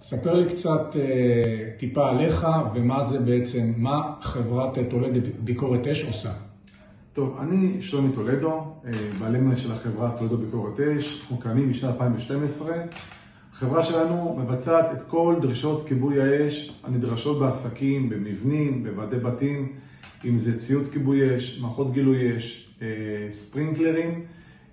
ספר לי קצת טיפה עליך ומה זה בעצם, מה חברת טולדו ביקורת אש עושה. טוב, אני שלומי טולדו, בעלי מניה של החברה טולדו ביקורת אש. אנחנו קיימים משנת 2012. החברה שלנו מבצעת את כל דרישות כיבוי האש הנדרשות בעסקים, במבנים, בוועדי בתים, אם זה ציוד כיבוי אש, מערכות גילוי אש, ספרינקלרים,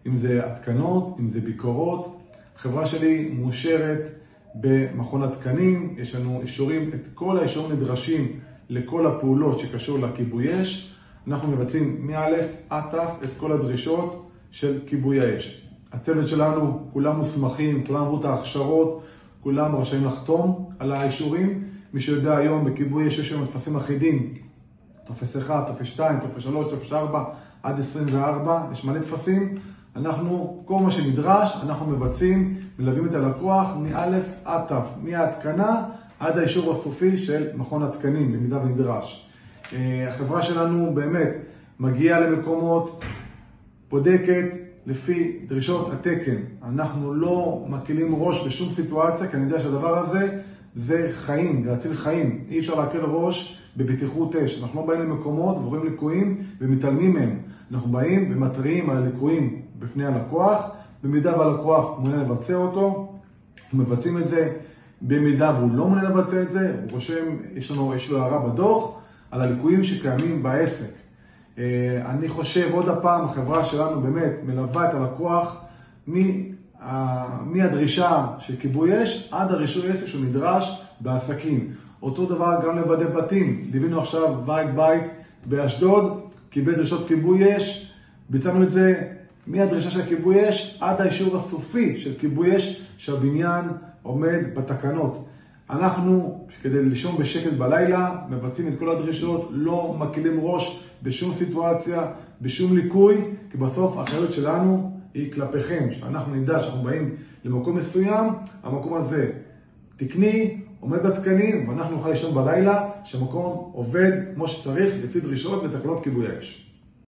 אם זה התקנות, אם זה ביקורות. החברה שלי מאושרת במכון התקנים, יש לנו אישורים, את כל האישורים נדרשים לכל הפעולות שקשור לכיבוי אש. אנחנו מבצעים מא' עד ת' את כל הדרישות של כיבוי האש. הצוות שלנו, כולם מוסמכים, כולם עברו את ההכשרות, כולם רשאים לחתום על האישורים. מי שיודע היום בכיבוי אש יש שם טפסים אחידים, טופס 1, טופס 2, טופס 3, טופס 4, עד 24, יש מלא טפסים. אנחנו, כל מה שנדרש, אנחנו מבצעים, מלווים את הלקוח מא' עד ת', מההתקנה עד האישור הסופי של מכון התקנים, במידה ונדרש. החברה שלנו באמת מגיעה למקומות, בודקת לפי דרישות התקן. אנחנו לא מקילים ראש בשום סיטואציה, כי אני יודע שהדבר הזה זה חיים, זה להציל חיים. אי אפשר להקל ראש בבטיחות אש. אנחנו לא באים למקומות ורואים ליקויים ומתעלמים מהם. אנחנו באים ומתריעים על הליקויים בפני הלקוח. במידה והלקוח מעוניין לבצע אותו, אנחנו מבצעים את זה. במידה והוא לא מעוניין לבצע את זה, הוא רושם, יש לו הערה בדוח על הליקויים שקיימים בעסק. אני חושב עוד הפעם, החברה שלנו באמת מלווה את הלקוח מהדרישה של כיבוי אש עד הרישוי עסק שנדרש בעסקים. אותו דבר גם לוועדי בתים. ליווינו עכשיו בית באשדוד, קיבל דרישות כיבוי אש, ביצענו את זה מהדרישה של כיבוי אש עד האישור הסופי של כיבוי אש שהבניין עומד בתקנות. אנחנו, כדי לישון בשקט בלילה, מבצעים את כל הדרישות, לא מקילים ראש בשום סיטואציה, בשום ליקוי, כי בסוף האחריות שלנו היא כלפיכם. שאנחנו נדע שאנחנו באים למקום מסוים, המקום הזה תקני, עומד בתקנים, ואנחנו נוכל לישון בלילה, שהמקום עובד כמו שצריך לפי דרישות ותקנות כיבוי האש.